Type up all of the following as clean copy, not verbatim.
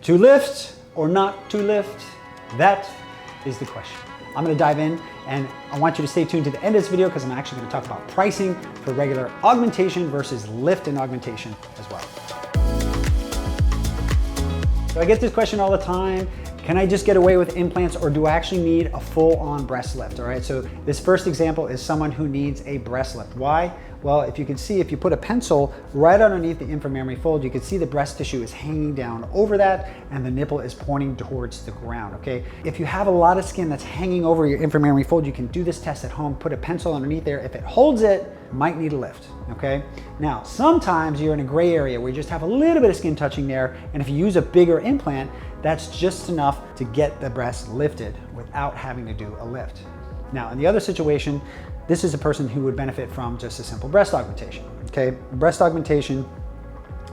To lift or not to lift? That is the question. I'm gonna dive in, and I want you to stay tuned to the end of this video because I'm actually gonna talk about pricing for regular augmentation versus lift and augmentation as well. So I get this question all the time. Can I just get away with implants, or do I actually need a full-on breast lift? All right, so this first example is someone who needs a breast lift. Why? Well, if you can see, if you put a pencil right underneath the inframammary fold, you can see the breast tissue is hanging down over that and the nipple is pointing towards the ground, okay? If you have a lot of skin that's hanging over your inframammary fold, you can do this test at home, put a pencil underneath there. If it holds it, might need a lift, okay? Now, sometimes you're in a gray area where you just have a little bit of skin touching there, and if you use a bigger implant, that's just enough to get the breast lifted without having to do a lift. Now, in the other situation, this is a person who would benefit from just a simple breast augmentation, okay? Breast augmentation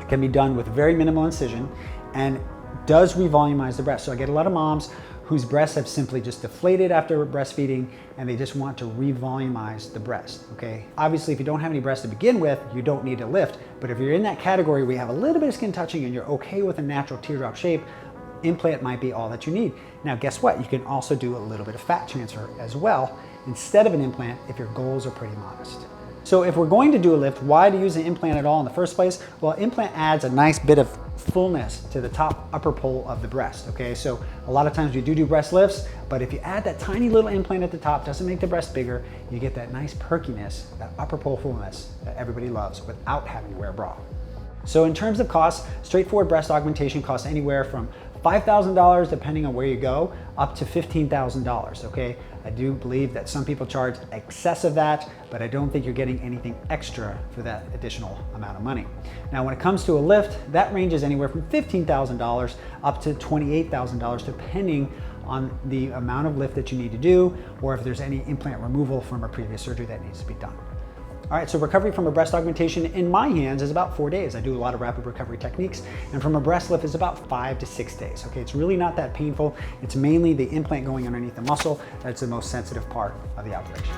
can be done with very minimal incision and does revolumize the breast. So I get a lot of moms whose breasts have simply just deflated after breastfeeding and they just want to revolumize the breast, okay? Obviously, if you don't have any breasts to begin with, you don't need a lift, but if you're in that category where you have a little bit of skin touching and you're okay with a natural teardrop shape, implant might be all that you need. Now, guess what? You can also do a little bit of fat transfer as well instead of an implant if your goals are pretty modest. So if we're going to do a lift, why to use an implant at all in the first place? Well, implant adds a nice bit of fullness to the top upper pole of the breast, okay? So a lot of times we do breast lifts, but if you add that tiny little implant at the top, doesn't make the breast bigger, you get that nice perkiness, that upper pole fullness that everybody loves without having to wear a bra. So in terms of costs, straightforward breast augmentation costs anywhere from $5,000, depending on where you go, up to $15,000, okay? I do believe that some people charge excess of that, but I don't think you're getting anything extra for that additional amount of money. Now, when it comes to a lift, that ranges anywhere from $15,000 up to $28,000, depending on the amount of lift that you need to do, or if there's any implant removal from a previous surgery that needs to be done. All right, so recovery from a breast augmentation in my hands is about 4 days. I do a lot of rapid recovery techniques, and from a breast lift is about 5 to 6 days. Okay, it's really not that painful. It's mainly the implant going underneath the muscle that's the most sensitive part of the operation.